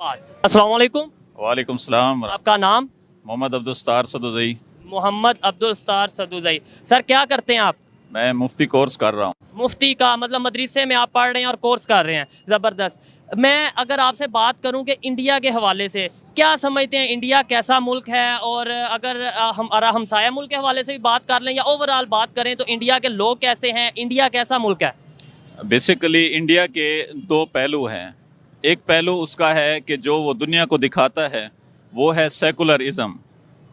अस्सलाम वालेकुम। वालेकुम सलाम। आपका नाम? मोहम्मद अब्दुल सत्तार सदुज़ई। मोहम्मद अब्दुल सत्तार सदुज़ई। सर क्या करते हैं आप? मैं मुफ्ती कोर्स कर रहा हूँ। मुफ्ती का मतलब मदरसे में आप पढ़ रहे हैं और कोर्स कर रहे हैं, ज़बरदस्त। मैं अगर आपसे बात करूं कि इंडिया के हवाले से क्या समझते हैं, इंडिया कैसा मुल्क है, और अगर हमारा हमसाया मुल्क के हवाले से भी बात कर लें या ओवरऑल बात करें तो इंडिया के लोग कैसे हैं, इंडिया कैसा मुल्क है? बेसिकली इंडिया के दो पहलू हैं। एक पहलू उसका है कि जो वो दुनिया को दिखाता है वो है सेकुलरिज्म,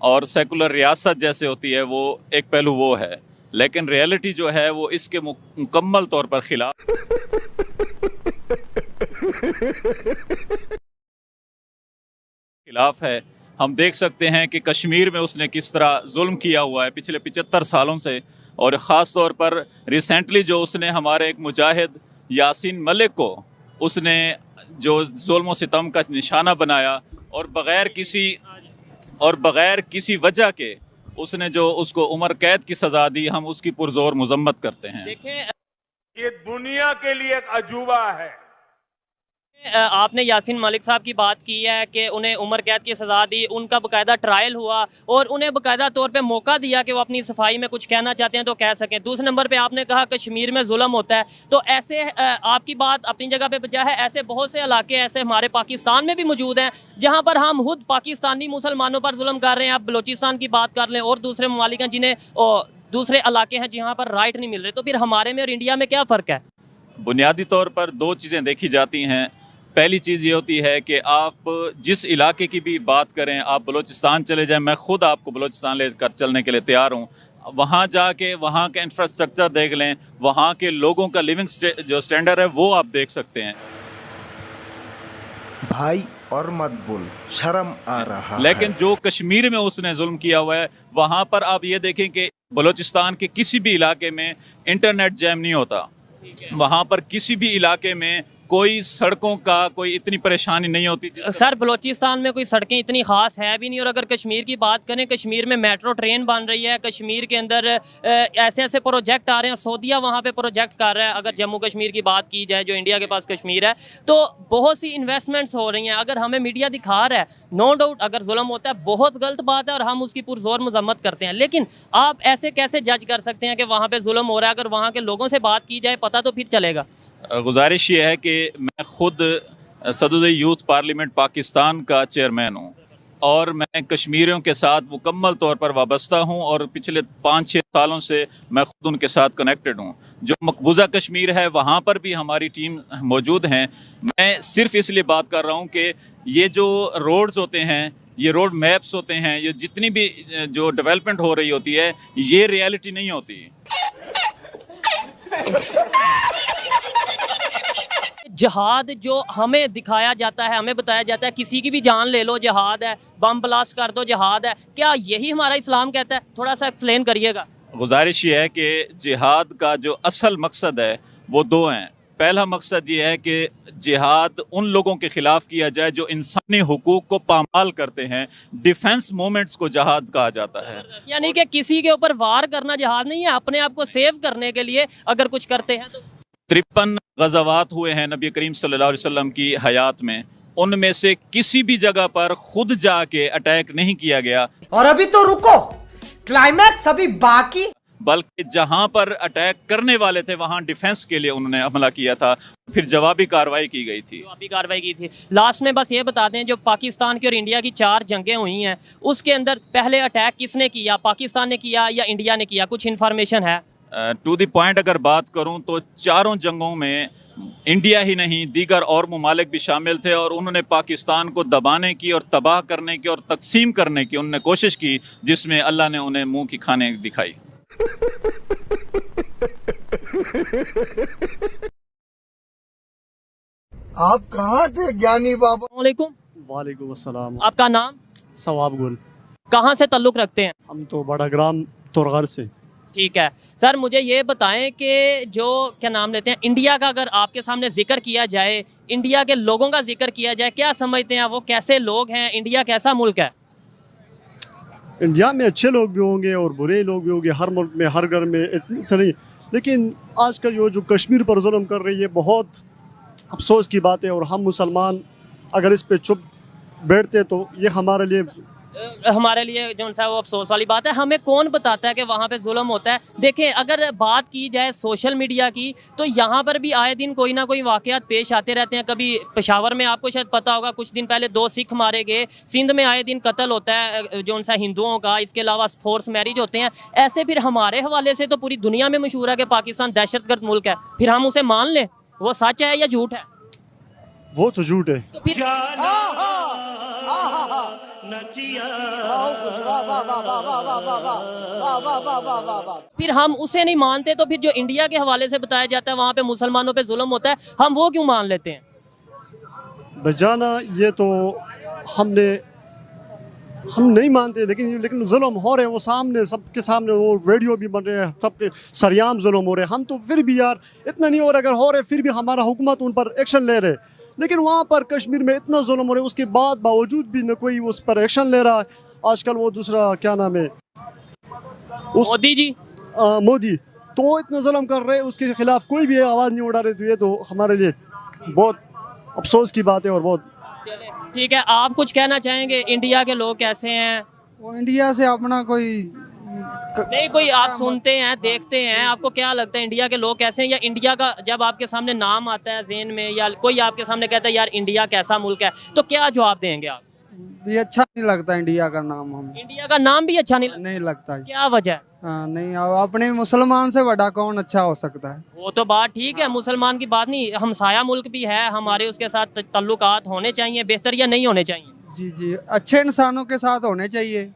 और सेकुलर रियासत जैसे होती है वो एक पहलू वो है, लेकिन रियलिटी जो है वो इसके मुकम्मल तौर पर खिलाफ है। हम देख सकते हैं कि कश्मीर में उसने किस तरह जुल्म किया हुआ है पिछले 75 सालों से, और ख़ास तौर पर रिसेंटली जो उसने हमारे एक मुजाहिद यासीन मलिक को उसने जो जुल्म सितम का निशाना बनाया, और बग़ैर किसी वजह के उसने जो उसको उम्र कैद की सज़ा दी, हम उसकी पुरज़ोर मज़म्मत करते हैं। देखें, ये दुनिया के लिए एक अजूबा है। आपने यासीन मलिक साहब की बात की है कि उन्हें उम्र कैद की सज़ा दी, उनका बाकायदा ट्रायल हुआ और उन्हें बाकायदा तौर पे मौका दिया कि वो अपनी सफाई में कुछ कहना चाहते हैं तो कह सकें। दूसरे नंबर पे आपने कहा कश्मीर में जुल्म होता है, तो ऐसे आपकी बात अपनी जगह पे बजा है, ऐसे बहुत से इलाके ऐसे हमारे पाकिस्तान में भी मौजूद हैं जहाँ पर हम खुद पाकिस्तानी मुसलमानों पर जुल्म कर रहे हैं। आप बलोचिस्तान की बात कर लें और दूसरे ममालिक हैं जिन्हें दूसरे इलाके हैं जहाँ पर राइट नहीं मिल रहे, तो फिर हमारे में और इंडिया में क्या फ़र्क है? बुनियादी तौर पर दो चीज़ें देखी जाती हैं। पहली चीज़ ये होती है कि आप जिस इलाके की भी बात करें, आप बलूचिस्तान चले जाएं, मैं खुद आपको बलूचिस्तान लेकर चलने के लिए तैयार हूँ। वहाँ जाके वहाँ के इंफ्रास्ट्रक्चर देख लें, वहाँ के लोगों का लिविंग जो स्टैंडर्ड है वो आप देख सकते हैं। भाई और मत बोल, शर्म आ रहा है। लेकिन जो कश्मीर में उसने जुल्म किया हुआ है, वहाँ पर आप ये देखें कि बलूचिस्तान के किसी भी इलाके में इंटरनेट जैम नहीं होता, वहाँ पर किसी भी इलाके में कोई सड़कों का कोई इतनी परेशानी नहीं होती। सर बलूचिस्तान में कोई सड़कें इतनी ख़ास है भी नहीं, और अगर कश्मीर की बात करें, कश्मीर में मेट्रो ट्रेन बन रही है, कश्मीर के अंदर ऐसे ऐसे प्रोजेक्ट आ रहे हैं, सऊदीया वहाँ पे प्रोजेक्ट कर रहा है। अगर जम्मू कश्मीर की बात की जाए जो इंडिया के पास कश्मीर है, तो बहुत सी इन्वेस्टमेंट्स हो रही हैं। अगर हमें मीडिया दिखा रहा है, नो डाउट अगर जुल्म होता है बहुत गलत बात है और हम उसकी पुरजोर मजम्मत करते हैं, लेकिन आप ऐसे कैसे जज कर सकते हैं कि वहाँ पर जुल्म हो रहा है? अगर वहाँ के लोगों से बात की जाए पता तो फिर चलेगा। गुजारिश ये है कि मैं खुद सदुज़ई यूथ पार्लियामेंट पाकिस्तान का चेयरमैन हूँ और मैं कश्मीरियों के साथ मुकम्मल तौर पर वाबस्ता हूँ, और पिछले 5-6 सालों से मैं खुद उनके साथ कनेक्टेड हूँ। जो मकबूजा कश्मीर है वहाँ पर भी हमारी टीम मौजूद हैं। मैं सिर्फ इसलिए बात कर रहा हूँ कि ये जो रोड्स होते हैं, ये रोड मैप्स होते हैं, ये जितनी भी जो डेवलपमेंट हो रही होती है, ये रियलिटी नहीं होती। जहाद जो हमें दिखाया जाता है, हमें बताया जाता है किसी की भी जान ले लो जहाद है, बम ब्लास्ट कर दो जहाद है, क्या यही हमारा इस्लाम कहता है? थोड़ा सा एक्सप्लेन करिएगा। गुजारिश ये है कि जिहाद का जो असल मकसद है वो दो हैं। पहला मकसद ये है कि जिहाद उन लोगों के खिलाफ किया जाए जो इंसानी हुकूक को पामाल करते हैं। डिफेंस मूवमेंट्स को जिहाद कहा जाता है। यानी कि किसी के ऊपर वार करना जिहाद नहीं है, अपने आप को सेव करने के लिए अगर कुछ करते हैं तो। 53 गज़वात हुए हैं नबी करीम सल्लल्लाहु अलैहि वसल्लम की हयात में, उनमें से किसी भी जगह पर खुद जाके अटैक नहीं किया गया। और अभी तो रुको, क्लाइमैक्स अभी बाकी। बल्कि जहां पर अटैक करने वाले थे वहां डिफेंस के लिए उन्होंने हमला किया था, फिर जवाबी कार्रवाई की गई थी। जवाबी कार्रवाई की थी। लास्ट में बस ये बता दें, जो पाकिस्तान की और इंडिया की 4 जंगें हुई हैं उसके अंदर पहले अटैक किसने किया, पाकिस्तान ने किया या इंडिया ने किया? कुछ इन्फॉर्मेशन है? टू द पॉइंट अगर बात करूं तो चारों जंगों में इंडिया ही नहीं दीगर और ममालिक भी शामिल थे, और उन्होंने पाकिस्तान को दबाने की और तबाह करने की और तकसीम करने की उन्होंने कोशिश की, जिसमें अल्लाह ने उन्हें मुंह की खाने दिखाई। आप कहाँ थे ज्ञानी बाबा? वालेकुम। वालेकुम अस्सलाम। आपका नाम? सवाब गुल। कहाँ से ताल्लुक़ रखते हैं? हम तो बड़ा ग्राम तोरगर से। ठीक है सर, मुझे ये बताएं कि जो क्या नाम लेते हैं, इंडिया का अगर आपके सामने जिक्र किया जाए, इंडिया के लोगों का जिक्र किया जाए, क्या समझते हैं वो कैसे लोग हैं? इंडिया कैसा मुल्क है? इंडिया में अच्छे लोग भी होंगे और बुरे लोग भी होंगे, हर मुल्क में हर घर में इतनी सारी, लेकिन आजकल जो कश्मीर पर जुल्म कर रही है बहुत अफसोस की बात है। और हम मुसलमान अगर इस पे चुप बैठते तो ये हमारे लिए जो सा वो अफसोस वाली बात है। हमें कौन बताता है कि वहाँ पे जुल्म होता है? देखें, अगर बात की जाए सोशल मीडिया की, तो यहाँ पर भी आए दिन कोई ना कोई वाक़यात पेश आते रहते हैं। कभी पेशावर में आपको शायद पता होगा, कुछ दिन पहले 2 सिख मारे गए। सिंध में आए दिन कत्ल होता है जो सा हिंदुओं का, इसके अलावा फोर्स मैरिज होते हैं। ऐसे फिर हमारे हवाले से तो पूरी दुनिया में मशहूर है कि पाकिस्तान दहशतगर्द मुल्क है, फिर हम उसे मान लें? वो सच है या झूठ है? वो तो झूठ है। तो फिर फिर हम उसे नहीं मानते, तो फिर जो इंडिया के हवाले से बताया जाता है वहाँ पे मुसलमानों पे जुल्म होता है, हम वो क्यों मान लेते हैं? बजाना ये तो हम नहीं मानते, लेकिन जुल्म हो रहे हैं, वो सामने सबके सामने वो वीडियो भी बन रहे हैं, सबके सरेआम जुल्म हो रहे हैं। हम तो फिर भी यार इतना नहीं हो रहा, अगर हो रहे फिर भी हमारा हुकूमत उन पर एक्शन ले रहे, लेकिन वहाँ पर कश्मीर में इतना जुल्म हो रहा है, उसके बावजूद भी न कोई उस पर एक्शन ले रहा है। आजकल वो दूसरा क्या नाम है, मोदी जी, मोदी तो इतना जुल्म कर रहे हैं, उसके खिलाफ कोई भी आवाज़ नहीं उठा रहे। तो ये तो हमारे लिए बहुत अफसोस की बात है। और बहुत चले ठीक है, आप कुछ कहना चाहेंगे? इंडिया के लोग कैसे हैं? वो इंडिया से अपना कोई नहीं, कोई आप सुनते हैं, देखते हैं, आपको क्या लगता है इंडिया के लोग कैसे हैं? या इंडिया का जब आपके सामने नाम आता है ज़हन में, या कोई आपके सामने कहता है यार इंडिया कैसा मुल्क है, तो क्या जवाब देंगे आप? ये अच्छा नहीं लगता इंडिया का नाम, हम इंडिया का नाम भी अच्छा नहीं लगता है। क्या वजह है? हाँ, नहीं, अपने मुसलमान से बड़ा कौन अच्छा हो सकता है? वो तो बात ठीक है, मुसलमान की बात नहीं, हमसाया मुल्क भी है हमारे, उसके साथ तल्लुकात होने चाहिए बेहतर या नहीं होने चाहिए? जी जी, अच्छे इंसानों के साथ होने चाहिए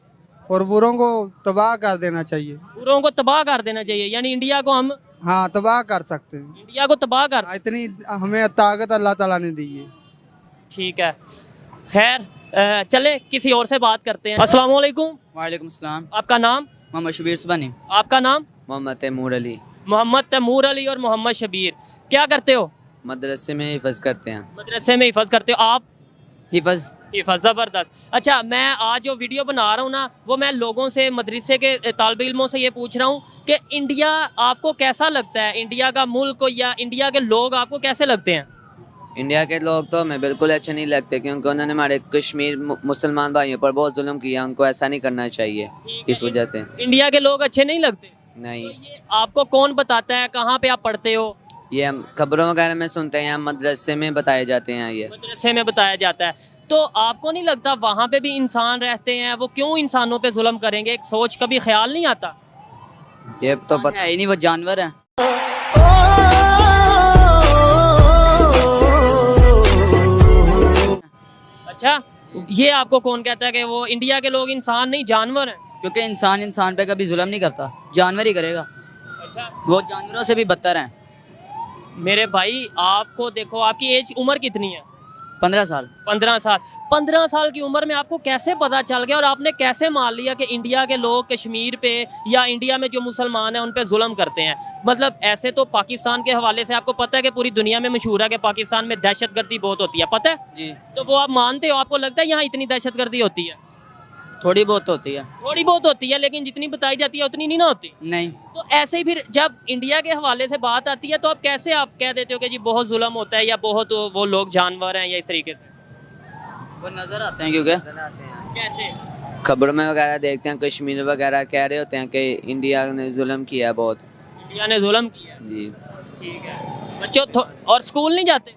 और बुरों को तबाह कर देना चाहिए। बुरों को तबाह कर देना चाहिए, यानी इंडिया को हम, हाँ, तबाह कर सकते हैं। इंडिया को तबाह कर, इतनी हमें ताकत अल्लाह ताला ने दी है। ठीक है, खैर चले किसी और से बात करते हैं। अस्सलाम वालेकुम। वालेकुम सलाम। आपका नाम? मोहम्मद शबीर सुबानी। आपका नाम? मोहम्मद तैमूर अली। मोहम्मद तैमूर अली और मोहम्मद शबीर, क्या करते हो? मदरसे में हिफज करते हैं। मदरसे में हिफज करते हो आप? हिफज। ज़बरदस्त। अच्छा, मैं आज जो वीडियो बना रहा हूँ ना, वो मैं लोगों से, मदरसे के तालिब इल्मों से ये पूछ रहा हूँ कि इंडिया आपको कैसा लगता है? इंडिया का मुल्क या इंडिया के लोग आपको कैसे लगते हैं? इंडिया के लोग तो हमें बिल्कुल अच्छे नहीं लगते, क्योंकि उन्होंने हमारे कश्मीर मुसलमान भाइयों पर बहुत जुल्म किया, उनको ऐसा नहीं करना चाहिए। इस वजह से इंडिया के लोग अच्छे नहीं लगते? नहीं। तो ये आपको कौन बताता है? कहाँ पे आप पढ़ते हो? ये हम खबरों वगैरह में सुनते हैं, हम मदरसे में बताए जाते हैं। ये मदरसे में बताया जाता है। तो आपको नहीं लगता वहाँ पे भी इंसान रहते हैं, वो क्यों इंसानों पे जुल्म करेंगे? एक सोच कभी ख्याल नहीं आता? ये तो पता है ही नहीं, वो जानवर है। अच्छा, ये आपको कौन कहता है कि वो इंडिया के लोग इंसान नहीं जानवर हैं? क्योंकि इंसान इंसान पे कभी जुल्म नहीं करता, जानवर ही करेगा। अच्छा, वो जानवरों से भी बदतर हैं। मेरे भाई आपको देखो, आपकी एज उम्र कितनी है? 15 साल। 15 साल। 15 साल की उम्र में आपको कैसे पता चल गया और आपने कैसे मान लिया कि इंडिया के लोग कश्मीर पे या इंडिया में जो मुसलमान हैं उन पे जुल्म करते हैं? मतलब ऐसे तो पाकिस्तान के हवाले से आपको पता है कि पूरी दुनिया में मशहूर है कि पाकिस्तान में दहशतगर्दी बहुत होती है, पता है जी। तो वो आप मानते हो? आपको लगता है यहाँ इतनी दहशतगर्दी होती है? थोड़ी बहुत होती है। थोड़ी बहुत होती है, लेकिन जितनी बताई जाती है उतनी नहीं ना होती। नहीं। तो ऐसे ही फिर जब इंडिया के हवाले से बात आती है तो आप कैसे आप कह देते हो कि जी बहुत जुल्म होता है या बहुत वो लोग जानवर हैं या इस तरीके से? वो नजर आते हैं, क्योंकि कैसे? खबरों में वगैरह देखते हैं, कश्मीर वगैरह कह रहे होते हैं कि इंडिया ने जुल्म किया है बहुत। इंडिया ने जुल्म किया जी। ठीक है। बच्चों और स्कूल नहीं जाते?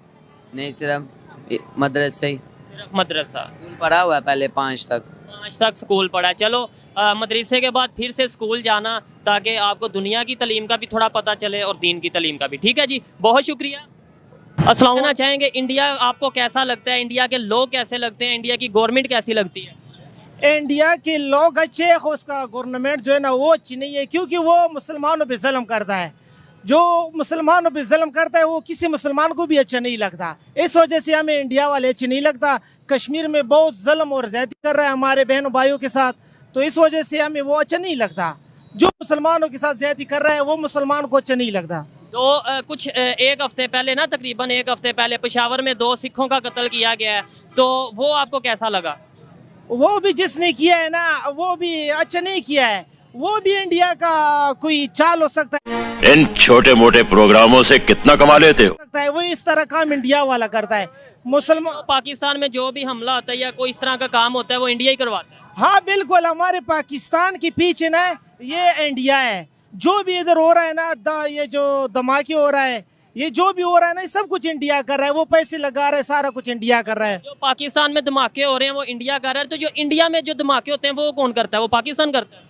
नहीं, सिर्फ मदरसे ही। सिर्फ मदरसा। स्कूल पढ़ा हुआ है पहले 5 तक। 5 तक स्कूल पढ़ा। चलो मदरसे के बाद फिर से स्कूल जाना, ताकि आपको दुनिया की तालीम का भी थोड़ा पता चले और दीन की तालीम का भी। ठीक है जी, बहुत शुक्रिया। अस्सलाम वालेकुम। चाहेंगे इंडिया आपको कैसा लगता है? इंडिया के लोग कैसे लगते हैं? इंडिया की गवर्नमेंट कैसी लगती है? इंडिया के लोग अच्छे हैं, उसका गवर्नमेंट जो है ना वो अच्छी नहीं है, क्योंकि वो मुसलमानों पे जुल्म करता है। जो मुसलमानों पे जुल्म करता है वो किसी मुसलमान को भी अच्छा नहीं लगता। इस वजह से हमें इंडिया वाले अच्छे नहीं लगता। कश्मीर में बहुत जुल्म और ज़्यादती कर रहा है हमारे बहनों भाइयों के साथ, तो इस वजह से हमें वो अच्छा नहीं लगता। जो मुसलमानों के साथ ज़्यादती कर रहा है वो मुसलमान को अच्छा नहीं लगता। तो कुछ एक हफ्ते पहले ना, तकरीबन एक हफ्ते पहले पेशावर में 2 सिखों का कत्ल किया गया है, तो वो आपको कैसा लगा? वो भी जिसने किया है ना वो भी अच्छा नहीं किया है। वो भी इंडिया का कोई चाल हो सकता इन छोटे मोटे प्रोग्रामों से कितना कमा लेते हो? है, वो इस तरह काम इंडिया वाला करता है। मुसलमान पाकिस्तान में जो भी हमला होता है या कोई इस तरह का काम होता है वो इंडिया ही करवाता है। हाँ बिल्कुल, हमारे पाकिस्तान के पीछे ना ये इंडिया है। जो भी इधर हो रहा है ना, ये जो धमाके हो रहा है, ये जो भी हो रहा है ना, सब कुछ इंडिया कर रहा है। वो पैसे लगा रहा है, सारा कुछ इंडिया कर रहा है। जो पाकिस्तान में धमाके हो रहे हैं वो इंडिया कर रहा है, तो जो इंडिया में जो धमाके होते हैं वो कौन करता है? वो पाकिस्तान करता है।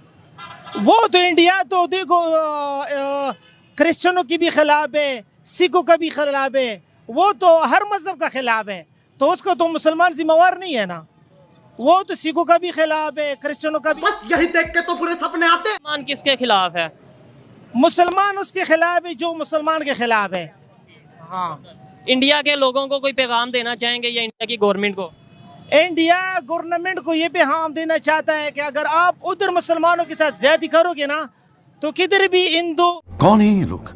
वो तो इंडिया तो देखो क्रिश्चियनों की भी खिलाफ है, सिखों का भी खिलाफ है, वो तो हर मजहब का खिलाफ है, तो उसको तो मुसलमान जिम्मेवार नहीं है ना। वो तो सिखों का भी खिलाफ है, क्रिश्चियनों का भी। बस यही देख के तो पूरे सपने आते। मुसलमान किसके खिलाफ है? मुसलमान उसके खिलाफ है जो मुसलमान के खिलाफ है। हाँ, इंडिया के लोगों को कोई पैगाम देना चाहेंगे या इंडिया की गवर्नमेंट को? इंडिया गवर्नमेंट को ये पैगाम देना चाहता है कि अगर आप उधर मुसलमानों के साथ ज्यादती करोगे ना, तो किधर भी हिंदू। कौन है ये लोग?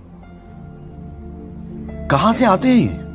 कहाँ से आते हैं ये?